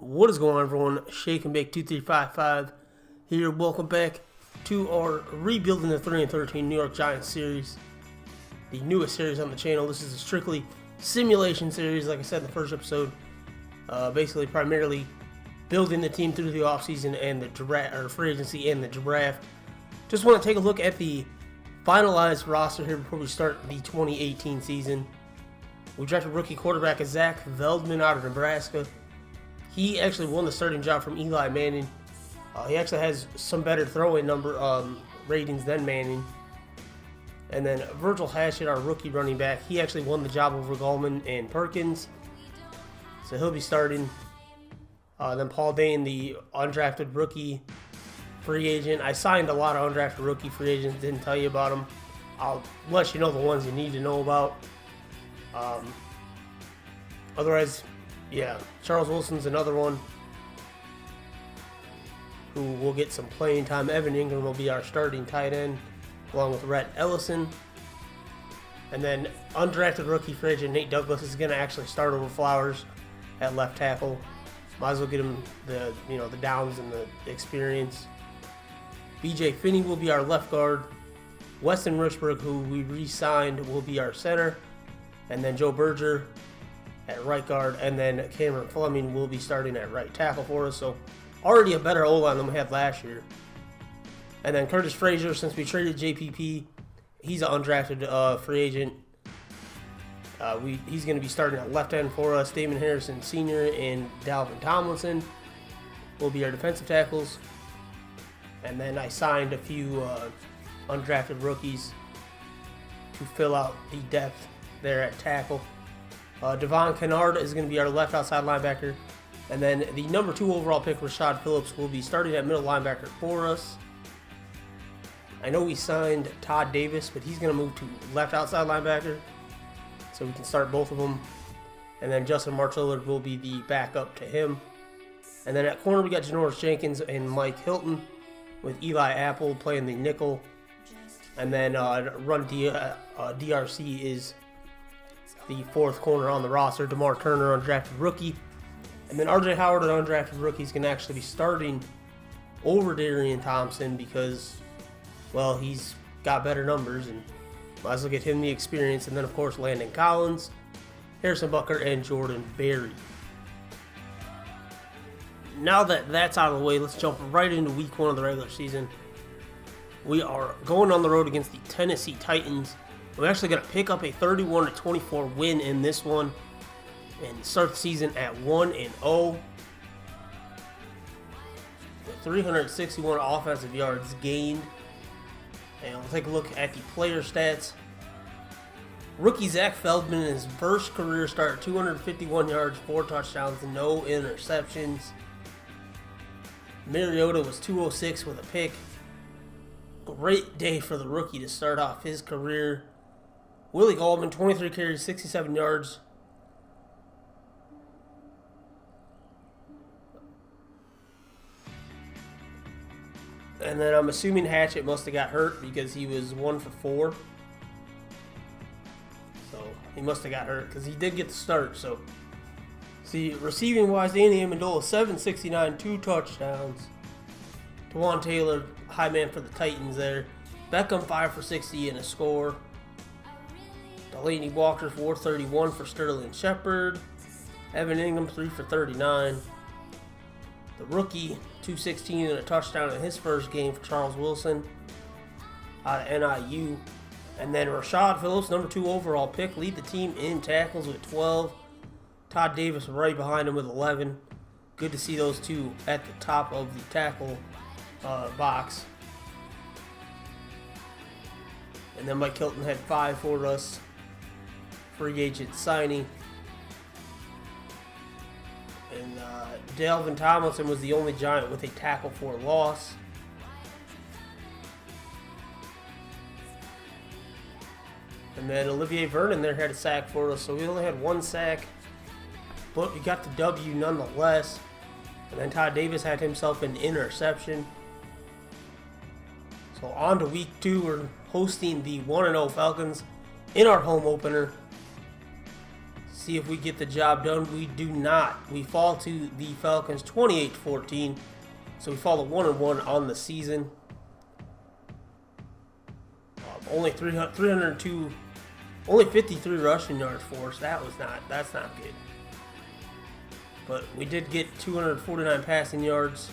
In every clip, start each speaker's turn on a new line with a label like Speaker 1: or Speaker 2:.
Speaker 1: What is going on, everyone? Shake and Bake 2355 here. Welcome back to our Rebuilding the 3-13 New York Giants series, the newest series on the channel. This is a strictly simulation series, like I said in the first episode. Basically, primarily building the team through the offseason and the draft, or free agency and the draft. Just want to take a look at the finalized roster here before we start the 2018 season. We drafted rookie quarterback Zach Veldman out of Nebraska. He actually won the starting job from Eli Manning. He actually has some better throwing ratings than Manning. And then Virgil Hatchett, our rookie running back, he actually won the job over Gallman and Perkins. So he'll be starting. Then Paul Dane, the undrafted rookie free agent. I signed a lot of undrafted rookie free agents, didn't tell you about them. I'll let you know the ones you need to know about. Otherwise, yeah, Charles Wilson's another one who will get some playing time. Evan Ingram will be our starting tight end, along with Rhett Ellison. And then undrafted rookie free agent Nate Douglas is going to actually start over Flowers at left tackle. Might as well get him the downs and the experience. BJ Finney will be our left guard. Weston Richburg, who we re-signed, will be our center. And then Joe Berger at right guard, and then Cameron Fleming will be starting at right tackle for us. So already a better O-line than we had last year. And then Curtis Frazier, since we traded JPP, he's an undrafted free agent. He's going to be starting at left end for us. Damon Harrison Sr. and Dalvin Tomlinson will be our defensive tackles. And then I signed a few undrafted rookies to fill out the depth there at tackle. Devon Kennard is going to be our left outside linebacker. And then the number 2 overall pick, Rashad Phillips, will be starting at middle linebacker for us. I know we signed Todd Davis, but he's going to move to left outside linebacker, so we can start both of them. And then Justin Martillard will be the backup to him. And then at corner, we got Janoris Jenkins and Mike Hilton, with Eli Apple playing the nickel. And then DRC is the 4th corner on the roster. DeMar Turner, undrafted rookie. And then RJ Howard, an undrafted rookie, is going to actually be starting over Darian Thompson because, well, he's got better numbers and might as well get him the experience. And then, of course, Landon Collins, Harrison Butker, and Jordan Berry. Now that that's out of the way, let's jump right into week 1 of the regular season. We are going on the road against the Tennessee Titans. We're actually going to pick up a 31-24 win in this one and start the season at 1-0. 361 offensive yards gained. And we'll take a look at the player stats. Rookie Zach Feldman in his first career start, 251 yards, 4 touchdowns, no interceptions. Mariota was 206 with a pick. Great day for the rookie to start off his career. Willie Gallman, 23 carries, 67 yards. And then I'm assuming Hatchett must have got hurt because he was 1 for 4. So he must have got hurt because he did get the start. So, see, receiving wise, Danny Amendola, 769, 2 touchdowns. Tawan Taylor, high man for the Titans there. Beckham, 5 for 60 and a score. Delaney Walker, 431 for Sterling Shepard. Evan Ingram, 3 for 39. The rookie, 216 and a touchdown in his first game for Charles Wilson out of NIU. And then Rashad Phillips, number 2 overall pick, lead the team in tackles with 12. Todd Davis right behind him with 11. Good to see those two at the top of the tackle box. And then Mike Hilton had 5 for us. Free agent signing. And Dalvin Tomlinson was the only Giant with a tackle for loss. And then Olivier Vernon there had a sack for us, so we only had 1 sack. But we got the W nonetheless. And then Todd Davis had himself an interception. So on to week 2, we're hosting the 1-0 Falcons in our home opener. See if we get the job done. We do not. We fall to the Falcons 28-14. So we fall to 1-1 on the season. Only 302, only 53 rushing yards for us. That's not good. But we did get 249 passing yards.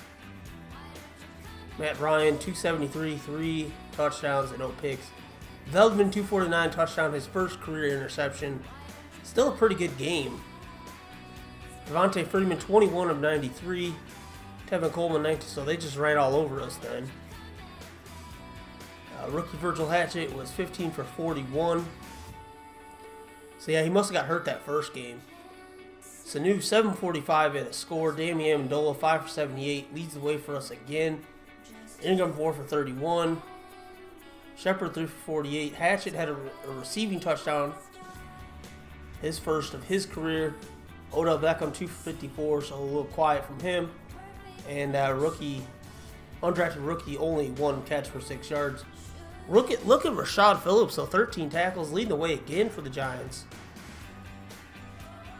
Speaker 1: Matt Ryan, 273, 3 touchdowns and no picks. Veldman, 249 touchdown, his first career interception. Still a pretty good game. Devontae Freeman, 21 of 93. Tevin Coleman, 19. So they just ran all over us then. Rookie Virgil Hatchett was 15 for 41. So yeah, he must have got hurt that first game. Sanu, 745 and a score. Damian Amendola, 5 for 78. Leads the way for us again. Ingram, 4 for 31. Shepard, 3 for 48. Hatchett had a receiving touchdown. His first of his career. Odell Beckham, 2 for 54, so a little quiet from him. And undrafted rookie, only 1 catch for 6 yards. Look at Rashad Phillips, so 13 tackles, leading the way again for the Giants.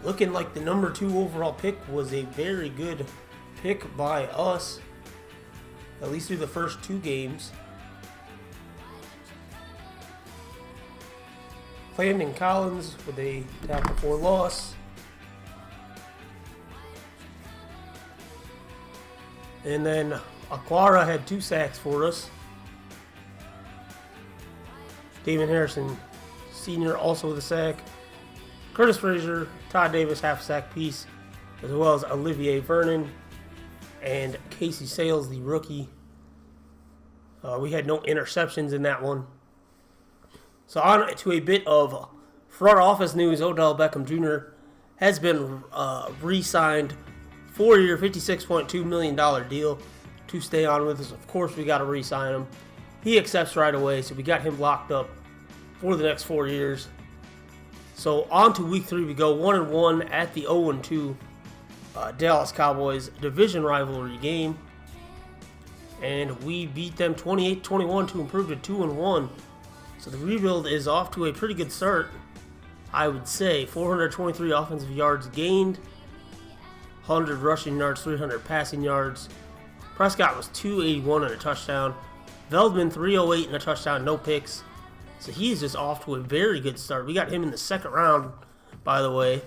Speaker 1: Looking like the number 2 overall pick was a very good pick by us, at least through the first 2 games. Landon Collins with a tackle for loss. And then Aquara had 2 sacks for us. Damon Harrison Sr. also with a sack. Curtis Frazier, Todd Davis, half a sack piece, as well as Olivier Vernon and Casey Sales, the rookie. We had no interceptions in that one. So on to a bit of front office news. Odell Beckham Jr. has been re-signed, 4-year, $56.2 million deal to stay on with us. Of course, we got to re-sign him. He accepts right away, so we got him locked up for the next 4 years. So on to week 3, we go 1-1 at the 0-2 Dallas Cowboys division rivalry game. And we beat them 28-21 to improve to 2-1. So the rebuild is off to a pretty good start, I would say. 423 offensive yards gained, 100 rushing yards, 300 passing yards. Prescott was 281 and a touchdown. Veldman, 308 and a touchdown, no picks. So he's just off to a very good start. We got him in the second round, by the way.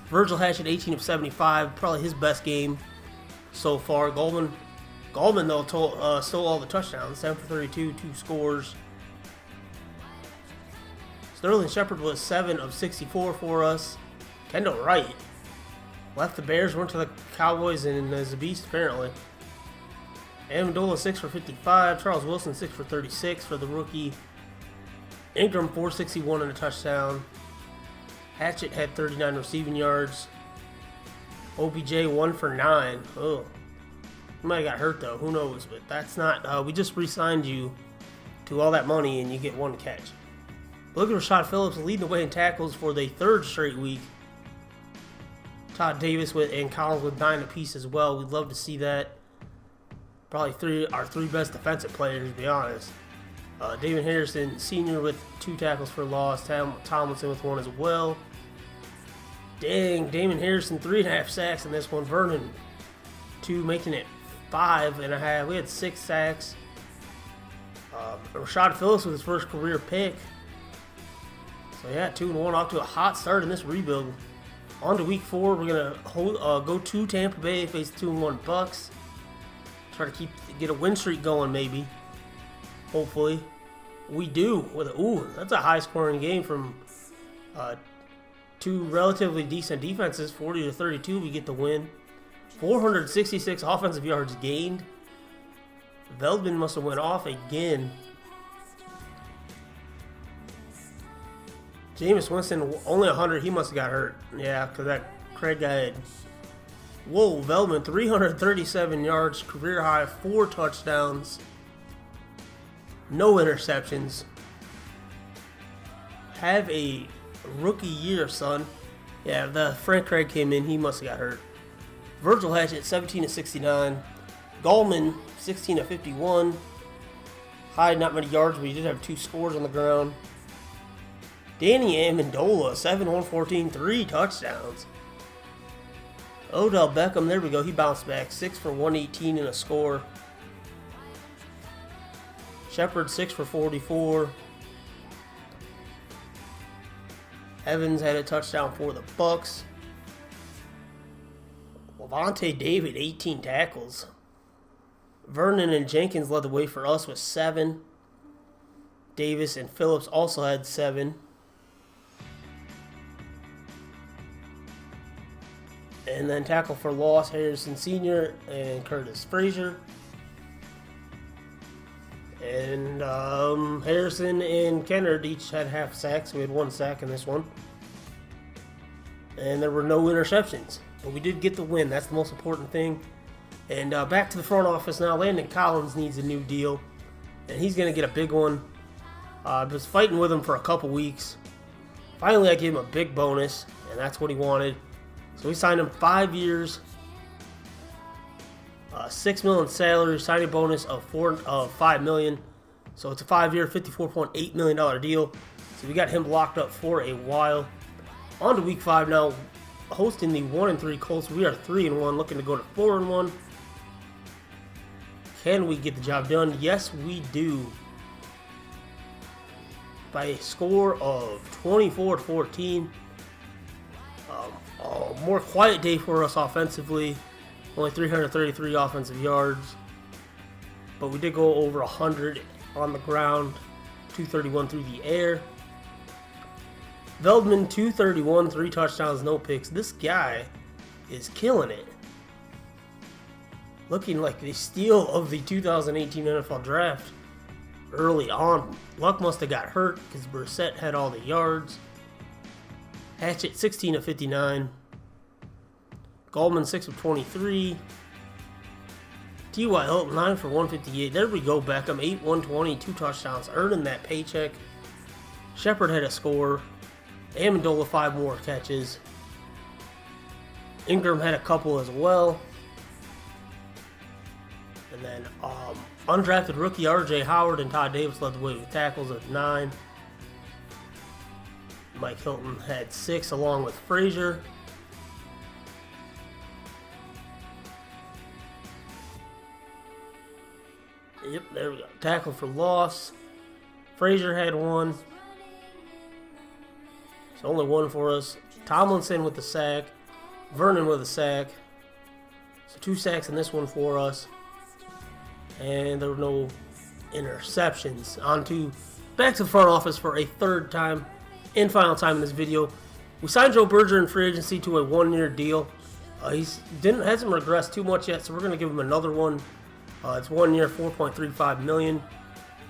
Speaker 1: Virgil Hatchett, 18 of 75, probably his best game so far. Goldman though, stole all the touchdowns, 7 for 32, 2 scores. Sterling Shepard was 7 of 64 for us. Kendall Wright left the Bears, went to the Cowboys, and is a beast apparently. Amendola, 6 for 55. Charles Wilson, 6 for 36 for the rookie. Ingram, 461 and a touchdown. Hatchett had 39 receiving yards. OBJ, 1 for 9. Oh, he might have got hurt though. Who knows? But that's not. We just re-signed you to all that money, and you get 1 catch. Look at Rashad Phillips leading the way in tackles for the 3rd straight week. Todd Davis and Collins with 9 apiece as well. We'd love to see that. Probably our three best defensive players, to be honest. David Harrison Sr. with 2 tackles for loss. Tomlinson with 1 as well. Dang, Damon Harrison 3.5 sacks in this one. Vernon 2, making it 5.5. We had 6 sacks. Rashad Phillips with his first career pick. So yeah, 2-1, off to a hot start in this rebuild. On to week 4, we're gonna go to Tampa Bay, face 2-1 Bucks. Try to get a win streak going, maybe. Hopefully, we do. That's a high-scoring game from 2 relatively decent defenses. 40-32, we get the win. 466 offensive yards gained. Veldman must have went off again. Jameis Winston, only 100. He must have got hurt. Yeah, because that Craig guy had... Whoa, Veldman, 337 yards, career high, 4 touchdowns, no interceptions. Have a rookie year, son. Yeah, the Frank Craig came in. He must have got hurt. Virgil Hatchett, 17 of 69. Gallman, 16 of 51. Hyde, not many yards, but he did have 2 scores on the ground. Danny Amendola, 7-114, 3 touchdowns. Odell Beckham, there we go. He bounced back. 6 for 118 and a score. Shepard, 6 for 44. Evans had a touchdown for the Bucks. Levante David, 18 tackles. Vernon and Jenkins led the way for us with 7. Davis and Phillips also had 7. And then tackle for loss, Harrison Sr. and Curtis Frazier. And Harrison and Kennard each had half sacks. We had 1 sack in this one. And there were no interceptions. But we did get the win. That's the most important thing. And back to the front office now. Landon Collins needs a new deal. And he's going to get a big one. I was fighting with him for a couple weeks. Finally, I gave him a big bonus. And that's what he wanted. So we signed him 5 years, $6 million salary, signing bonus of $5 million. So it's a 5-year, $54.8 million deal. So we got him locked up for a while. On to week 5 now, hosting the 1-3 Colts. We are 3-1, looking to go to 4-1. Can we get the job done? Yes, we do. By a score of 24-14. A more quiet day for us offensively. Only 333 offensive yards. But we did go over 100 on the ground. 231 through the air. Veldman, 231, 3 touchdowns, no picks. This guy is killing it. Looking like the steal of the 2018 NFL Draft early on. Luck must have got hurt because Brissett had all the yards. Hatchett, 16 of 59. Goldman, 6 of 23. T.Y. Hilton, 9 for 158. There we go, Beckham, 8-120, 2 touchdowns, earning that paycheck. Shepard had a score. Amendola, 5 more catches. Ingram had a couple as well. And then undrafted rookie R.J. Howard and Todd Davis led the way with tackles at 9. Mike Hilton had 6 along with Frazier. Yep, there we go. Tackle for loss. Frazier had 1. So only 1 for us. Tomlinson with the sack. Vernon with a sack. So 2 sacks in this one for us. And there were no interceptions. Back to the front office for a 3rd time and final time in this video. We signed Joe Berger in free agency to a 1-year deal. He hasn't regressed too much yet, so we're going to give him another one. It's 1 year, $4.35 million.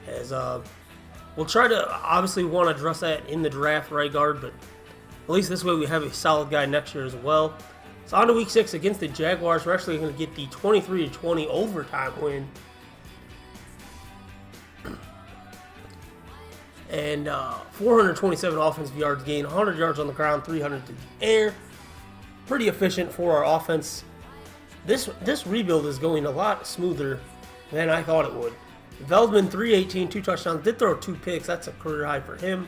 Speaker 1: As we'll try to obviously want to address that in the draft right guard, but at least this way we have a solid guy next year as well. So on to week 6 against the Jaguars. We're actually going to get the 23-20 overtime win. And 427 offensive yards gained, 100 yards on the ground, 300 through the air. Pretty efficient for our offense. This rebuild is going a lot smoother than I thought it would. Veldman, 318, 2 touchdowns. Did throw 2 picks. That's a career high for him.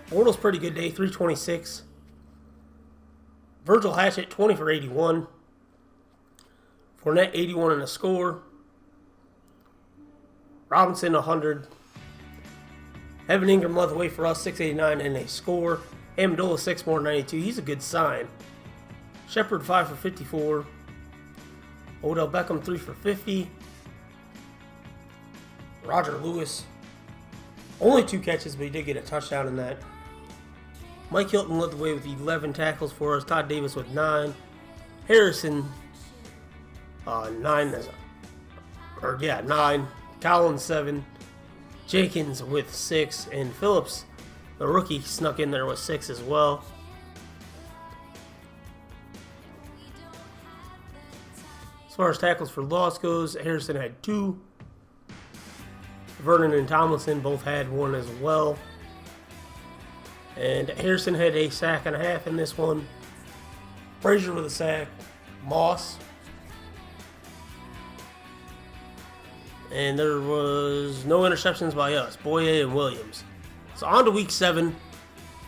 Speaker 1: Bortles, pretty good day, 326. Virgil Hatchett, 20 for 81. Fournette, 81 and a score. Robinson, 100. Evan Ingram led the way for us, 689 and a score. Amendola, 6 more, 92. He's a good sign. Shepard, 5 for 54. Odell Beckham, 3 for 50. Roger Lewis, only 2 catches, but he did get a touchdown in that. Mike Hilton led the way with 11 tackles for us. Todd Davis with 9. Harrison, 9. Collins, 7. Jenkins with 6. And Phillips, the rookie, snuck in there with 6 as well. As far as tackles for loss goes, Harrison had 2. Vernon and Tomlinson both had 1 as well. And Harrison had a sack and a half in this one. Frazier with a sack. Moss. And there was no interceptions by us. Boye and Williams. So on to week 7.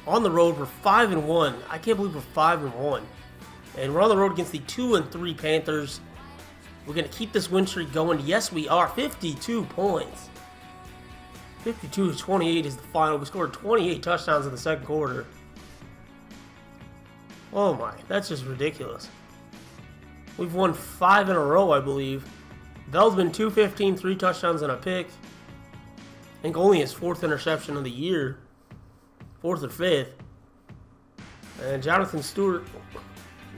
Speaker 1: On the road, we're 5-1. I can't believe we're 5-1. And we're on the road against the 2-3 Panthers. We're going to keep this win streak going. Yes, we are. 52 points. 52-28 is the final. We scored 28 touchdowns in the second quarter. Oh my, that's just ridiculous. We've won 5 in a row, I believe. Veldman 215, 3 touchdowns and a pick. I think only his 4th interception of the year. 4th or 5th. And Jonathan Stewart,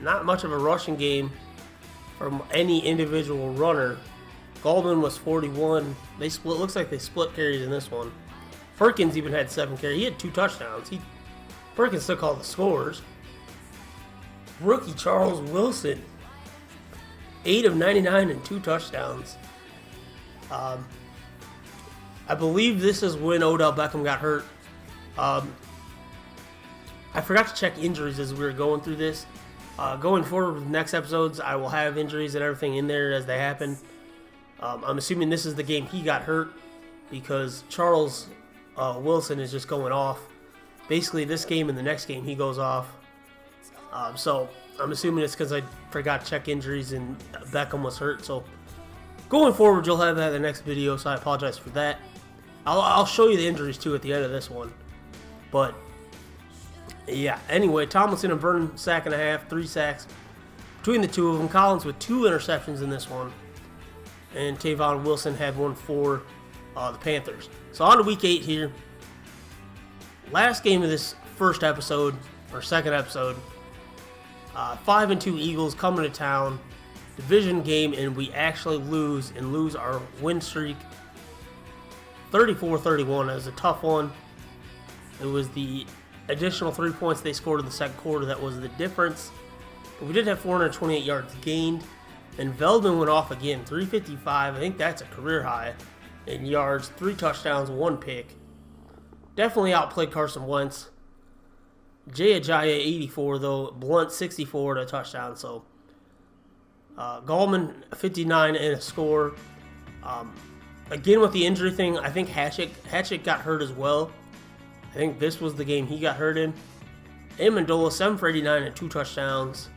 Speaker 1: not much of a rushing game from any individual runner. Goldman was 41. They split. Looks like they split carries in this one. Perkins even had 7 carries. He had 2 touchdowns. Perkins took all the scores. Rookie Charles Wilson, 8 of 99 and 2 touchdowns. I believe this is when Odell Beckham got hurt. I forgot to check injuries as we were going through this. Going forward with the next episodes, I will have injuries and everything in there as they happen. I'm assuming this is the game he got hurt because Charles Wilson is just going off. Basically, this game and the next game he goes off. So I'm assuming it's because I forgot to check injuries and Beckham was hurt. So going forward, you'll have that in the next video, so I apologize for that. I'll show you the injuries too at the end of this one. But yeah, anyway, Tomlinson and Vernon sack and a half, 3 sacks between the two of them. Collins with 2 interceptions in this one. And Tavon Wilson had one for the Panthers. So on to week 8 here. Last game of this first episode, or second episode. 5-2 Eagles coming to town. Division game, and we actually lose our win streak. 34-31. It was a tough one. It was the additional 3 points they scored in the second quarter that was the difference. But we did have 428 yards gained. And Veldman went off again, 355. I think that's a career high in yards. 3 touchdowns, 1 pick. Definitely outplayed Carson Wentz. Jay Ajayi 84 though. Blunt 64 and a touchdown. So Gallman 59 and a score. Again with the injury thing, I think Hatchett got hurt as well. I think this was the game he got hurt in. Amendola 7 for 89 and 2 touchdowns.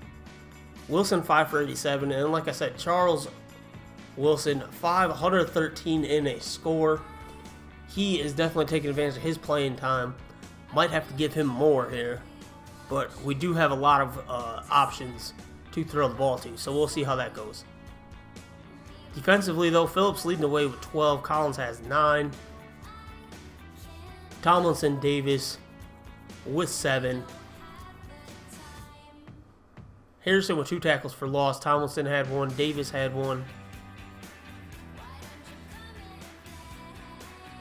Speaker 1: Wilson 5 for 87, and like I said, Charles Wilson 513 in a score. He is definitely taking advantage of his playing time. Might have to give him more here, but we do have a lot of options to throw the ball to, so we'll see how that goes. Defensively though, Phillips leading the way with 12, Collins has 9. Tomlinson, Davis with 7. Harrison with 2 tackles for loss. Tomlinson had 1. Davis had 1.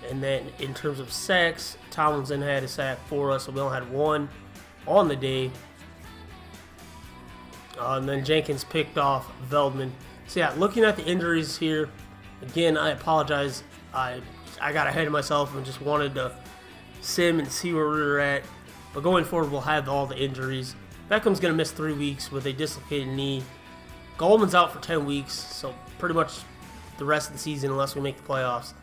Speaker 1: And then in terms of sacks, Tomlinson had a sack for us, so we only had 1 on the day. And then Jenkins picked off Veldman. So yeah, looking at the injuries here, again, I apologize. I got ahead of myself and just wanted to sim and see where we were at. But going forward, we'll have all the injuries. Beckham's going to miss 3 weeks with a dislocated knee. Goldman's out for 10 weeks, so pretty much the rest of the season unless we make the playoffs.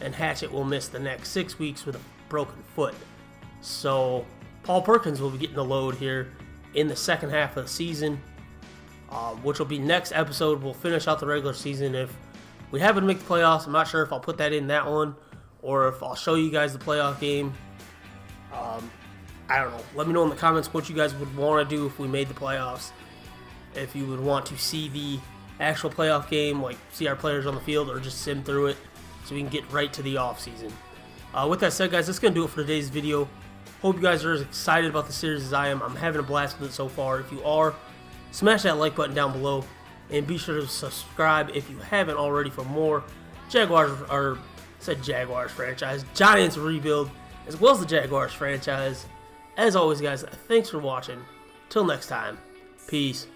Speaker 1: And Hatchett will miss the next 6 weeks with a broken foot. So Paul Perkins will be getting the load here in the second half of the season, which will be next episode. We'll finish out the regular season. If we happen to make the playoffs, I'm not sure if I'll put that in that one or if I'll show you guys the playoff game. I don't know. Let me know in the comments what you guys would want to do if we made the playoffs. If you would want to see the actual playoff game, like see our players on the field, or just sim through it so we can get right to the off season. With that said, guys, that's going to do it for today's video. Hope you guys are as excited about the series as I am. I'm having a blast with it so far. If you are, smash that like button down below. And be sure to subscribe if you haven't already for more Jaguars franchise, Giants rebuild, as well as the Jaguars franchise. As always, guys, thanks for watching. Till next time, peace.